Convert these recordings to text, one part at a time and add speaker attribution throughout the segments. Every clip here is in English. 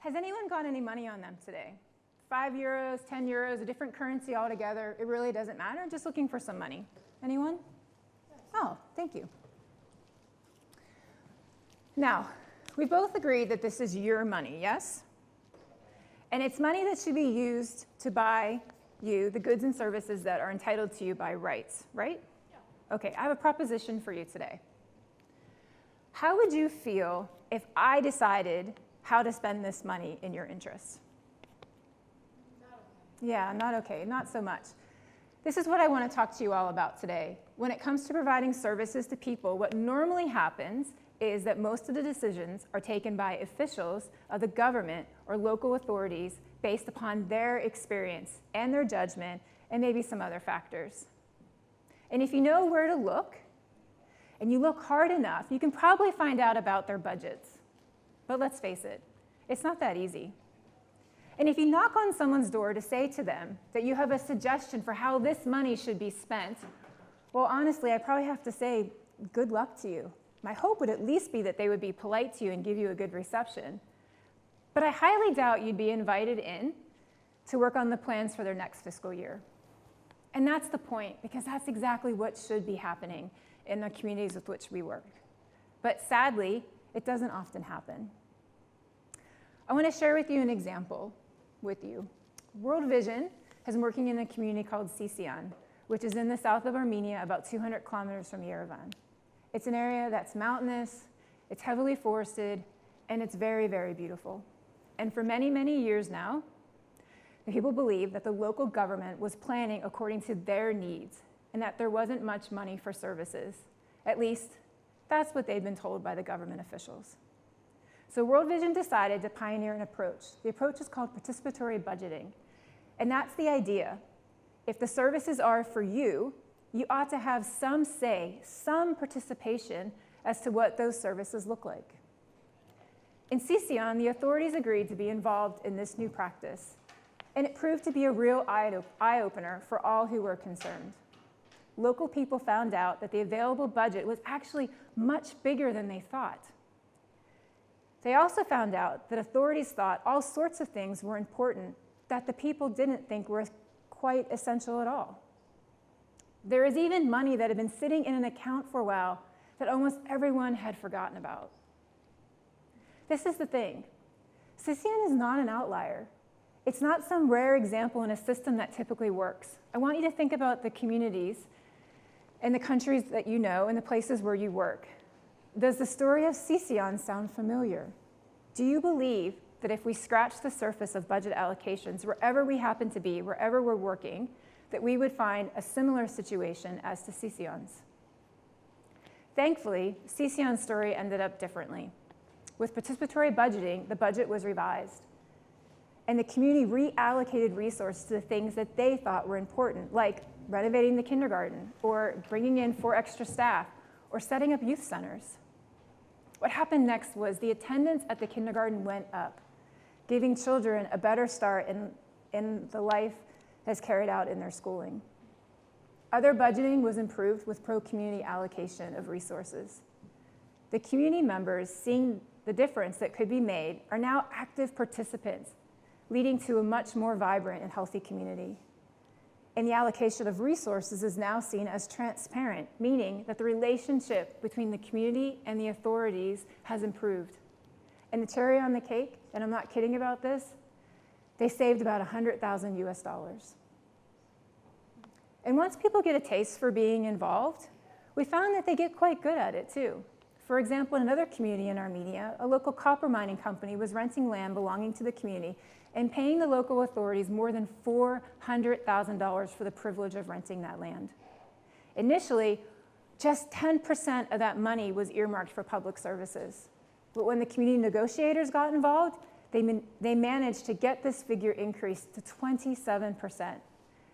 Speaker 1: Has anyone got any money on them today? 5 euros, 10 euros, a different currency altogether. It really doesn't matter. Just looking for some money. Anyone? Oh, thank you. Now, we both agreed that this is your money, yes? And it's money that should be used to buy you the goods and services that are entitled to you by rights, right? Yeah. Okay, I have a proposition for you today. How would you feel if I decided how to spend this money in your interest? Not okay. Yeah, not okay, not so much. This is what I want to talk to you all about today. When it comes to providing services to people, what normally happens is that most of the decisions are taken by officials of the government or local authorities based upon their experience and their judgment and maybe some other factors. And if you know where to look, and you look hard enough, you can probably find out about their budgets. But let's face it, it's not that easy. And if you knock on someone's door to say to them that you have a suggestion for how this money should be spent, well, honestly, I probably have to say, good luck to you. My hope would at least be that they would be polite to you and give you a good reception. But I highly doubt you'd be invited in to work on the plans for their next fiscal year. And that's the point, because that's exactly what should be happening in the communities with which we work. But sadly, it doesn't often happen. I want to share with you an example with you. World Vision has been working in a community called Sisian, which is in the south of Armenia, about 200 kilometers from Yerevan. It's an area that's mountainous, it's heavily forested, and it's very, very beautiful. And for many, many years now, the people believe that the local government was planning according to their needs and that there wasn't much money for services. At least, that's what they'd been told by the government officials. So World Vision decided to pioneer an approach. The approach is called participatory budgeting. And that's the idea. If the services are for you, you ought to have some say, some participation as to what those services look like. In Sisian, the authorities agreed to be involved in this new practice, and it proved to be a real eye-opener for all who were concerned. Local people found out that the available budget was actually much bigger than they thought. They also found out that authorities thought all sorts of things were important that the people didn't think were quite essential at all. There is even money that had been sitting in an account for a while that almost everyone had forgotten about. This is the thing. Sisian is not an outlier. It's not some rare example in a system that typically works. I want you to think about the communities and the countries that you know and the places where you work. Does the story of Sisian sound familiar? Do you believe that if we scratch the surface of budget allocations, wherever we happen to be, wherever we're working, that we would find a similar situation as to Sisian's? Thankfully, Sisian's story ended up differently. With participatory budgeting, the budget was revised, and the community reallocated resources to the things that they thought were important, like renovating the kindergarten, or bringing in 4 extra staff, or setting up youth centers. What happened next was the attendance at the kindergarten went up, giving children a better start in the life that's carried out in their schooling. Other budgeting was improved with pro-community allocation of resources. The community members, seeing the difference that could be made, are now active participants, leading to a much more vibrant and healthy community. And the allocation of resources is now seen as transparent, meaning that the relationship between the community and the authorities has improved. And the cherry on the cake, and I'm not kidding about this, they saved about $100,000 US. And once people get a taste for being involved, we found that they get quite good at it too. For example, in another community in Armenia, a local copper mining company was renting land belonging to the community and paying the local authorities more than $400,000 for the privilege of renting that land. Initially, just 10% of that money was earmarked for public services. But when the community negotiators got involved, they managed to get this figure increased to 27%.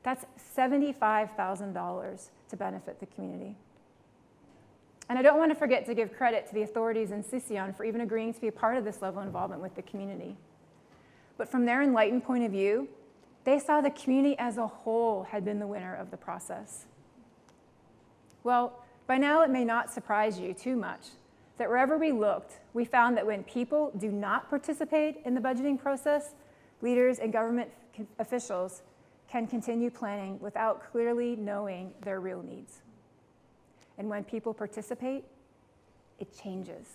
Speaker 1: That's $75,000 to benefit the community. And I don't want to forget to give credit to the authorities in Sisian for even agreeing to be a part of this level of involvement with the community. But from their enlightened point of view, they saw the community as a whole had been the winner of the process. Well, by now it may not surprise you too much that wherever we looked, we found that when people do not participate in the budgeting process, leaders and government officials can continue planning without clearly knowing their real needs. And when people participate, it changes.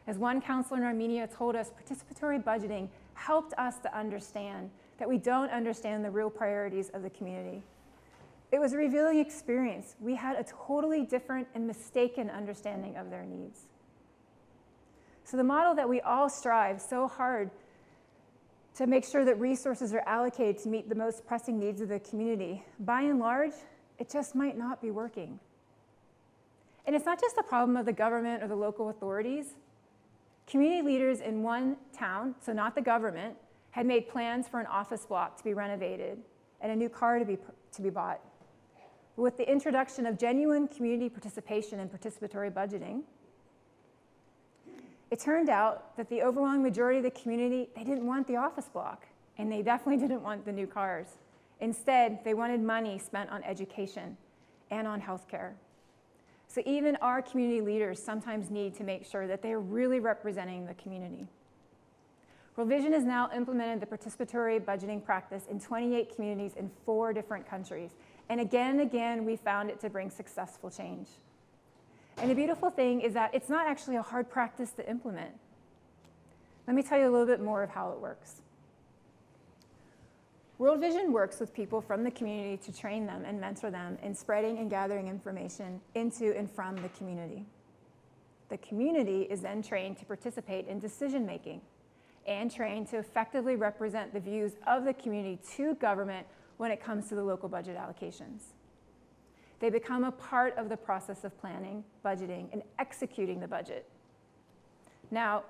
Speaker 1: As one counselor in Armenia told us, participatory budgeting helped us to understand that we don't understand the real priorities of the community. It was a revealing experience. We had a totally different and mistaken understanding of their needs. So the model that we all strive so hard to make sure that resources are allocated to meet the most pressing needs of the community, by and large, it just might not be working. And it's not just a problem of the government or the local authorities. Community leaders in one town, so not the government, had made plans for an office block to be renovated and a new car to be bought. With the introduction of genuine community participation and participatory budgeting, it turned out that the overwhelming majority of the community, they didn't want the office block, and they definitely didn't want the new cars. Instead, they wanted money spent on education and on healthcare. So even our community leaders sometimes need to make sure that they are really representing the community. World Vision has now implemented the participatory budgeting practice in 28 communities in 4 different countries. And again, we found it to bring successful change. And the beautiful thing is that it's not actually a hard practice to implement. Let me tell you a little bit more of how it works. World Vision works with people from the community to train them and mentor them in spreading and gathering information into and from the community. The community is then trained to participate in decision-making and trained to effectively represent the views of the community to government when it comes to the local budget allocations. They become a part of the process of planning, budgeting, and executing the budget. Now,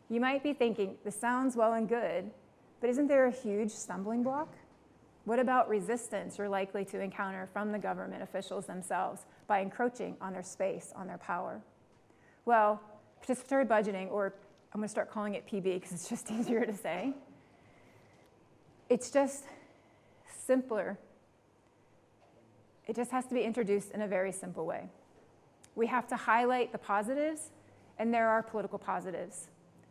Speaker 1: you might be thinking, this sounds well and good, but isn't there a huge stumbling block? What about resistance you're likely to encounter from the government officials themselves by encroaching on their space, on their power? Well, participatory budgeting, or I'm going to start calling it PB because it's just easier to say. It's just simpler. It just has to be introduced in a very simple way. We have to highlight the positives, and there are political positives.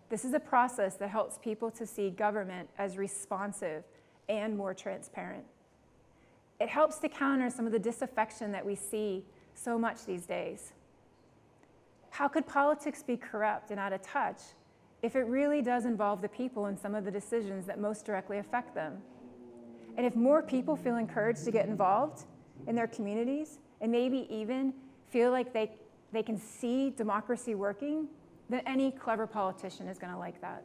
Speaker 1: This is a process that helps people to see government as responsive and more transparent. It helps to counter some of the disaffection that we see so much these days. How could politics be corrupt and out of touch if it really does involve the people in some of the decisions that most directly affect them? And if more people feel encouraged to get involved in their communities and maybe even feel like they can see democracy working, then any clever politician is going to like that.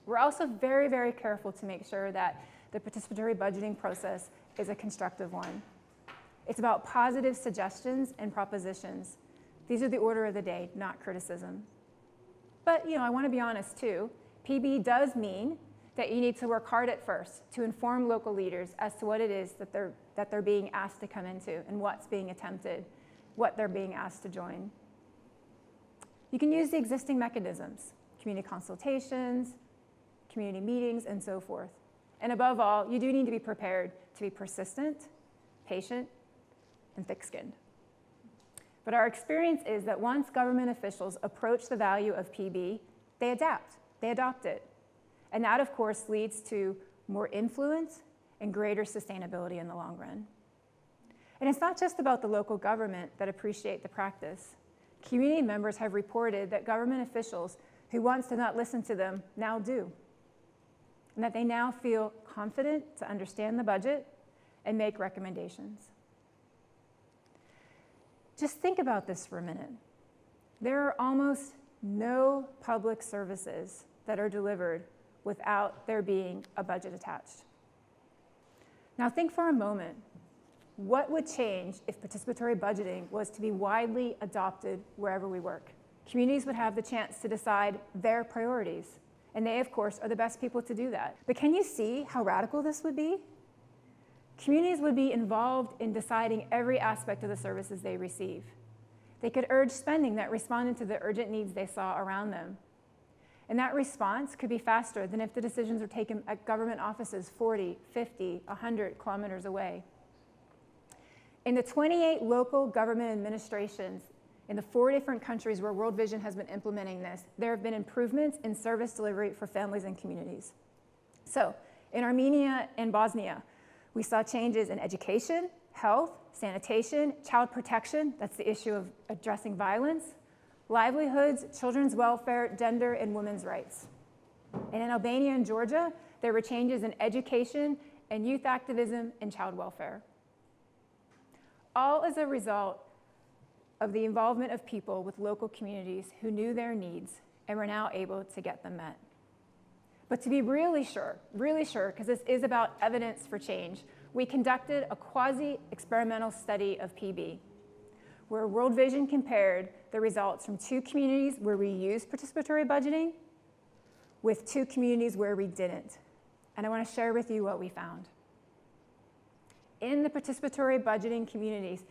Speaker 1: We're also very, very careful to make sure that the participatory budgeting process is a constructive one. It's about positive suggestions and propositions. These are the order of the day, not criticism. But I want to be honest too. PB does mean that you need to work hard at first to inform local leaders as to what it is that they're being asked to come into and what's being attempted, what they're being asked to join. You can use the existing mechanisms, community consultations, community meetings, and so forth. And above all, you do need to be prepared to be persistent, patient, and thick-skinned. But our experience is that once government officials approach the value of PB, they adapt, they adopt it. And that, of course, leads to more influence and greater sustainability in the long run. And it's not just about the local government that appreciate the practice. Community members have reported that government officials who once did not listen to them now do, and that they now feel confident to understand the budget and make recommendations. Just think about this for a minute. There are almost no public services that are delivered without there being a budget attached. Now think for a moment, what would change if participatory budgeting was to be widely adopted wherever we work? Communities would have the chance to decide their priorities, and they, of course, are the best people to do that. But can you see how radical this would be? Communities would be involved in deciding every aspect of the services they receive. They could urge spending that responded to the urgent needs they saw around them. And that response could be faster than if the decisions were taken at government offices 40, 50, 100 kilometers away. In the 28 local government administrations in the 4 different countries where World Vision has been implementing this, there have been improvements in service delivery for families and communities. So, in Armenia and Bosnia, we saw changes in education, health, sanitation, child protection, that's the issue of addressing violence, livelihoods, children's welfare, gender, and women's rights. And in Albania and Georgia, there were changes in education and youth activism and child welfare. All as a result of the involvement of people with local communities who knew their needs and were now able to get them met. But to be really sure, because this is about evidence for change, we conducted a quasi-experimental study of PB, where World Vision compared the results from 2 communities where we used participatory budgeting with 2 communities where we didn't. And I want to share with you what we found. In the participatory budgeting communities,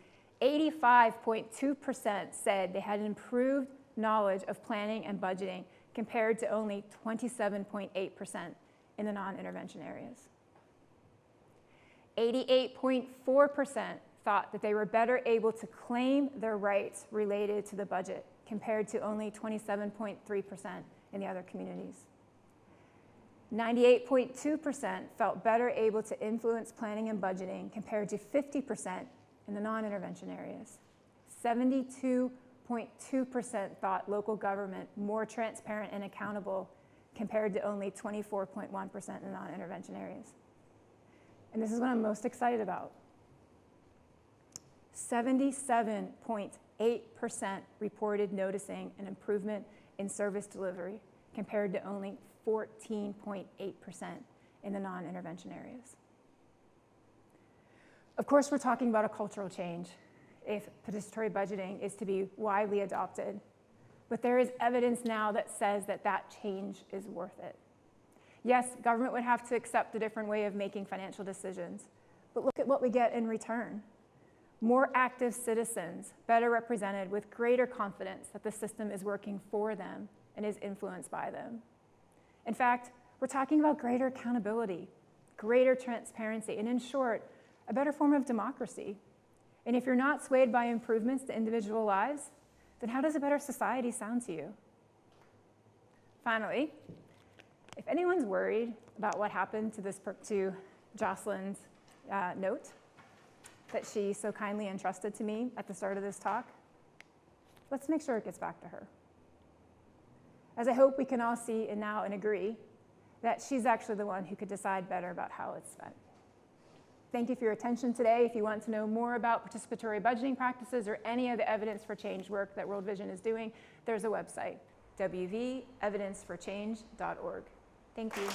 Speaker 1: 85.2% said they had improved knowledge of planning and budgeting compared to only 27.8% in the non-intervention areas. 88.4% thought that they were better able to claim their rights related to the budget compared to only 27.3% in the other communities. 98.2% felt better able to influence planning and budgeting compared to 50% in the non-intervention areas. 72.2% thought local government more transparent and accountable compared to only 24.1% in the non-intervention areas. And this is what I'm most excited about. 77.8% reported noticing an improvement in service delivery compared to only 14.8% in the non-intervention areas. Of course, we're talking about a cultural change if participatory budgeting is to be widely adopted, but there is evidence now that says that that change is worth it. Yes, government would have to accept a different way of making financial decisions, but look at what we get in return. More active citizens, better represented with greater confidence that the system is working for them and is influenced by them. In fact, we're talking about greater accountability, greater transparency, and in short, a better form of democracy. And if you're not swayed by improvements to individual lives, then how does a better society sound to you? Finally, if anyone's worried about what happened to Jocelyn's note that she so kindly entrusted to me at the start of this talk, let's make sure it gets back to her. As I hope we can all see and now and agree that she's actually the one who could decide better about how it's spent. Thank you for your attention today. If you want to know more about participatory budgeting practices or any of the evidence for change work that World Vision is doing, there's a website, wvevidenceforchange.org. Thank you.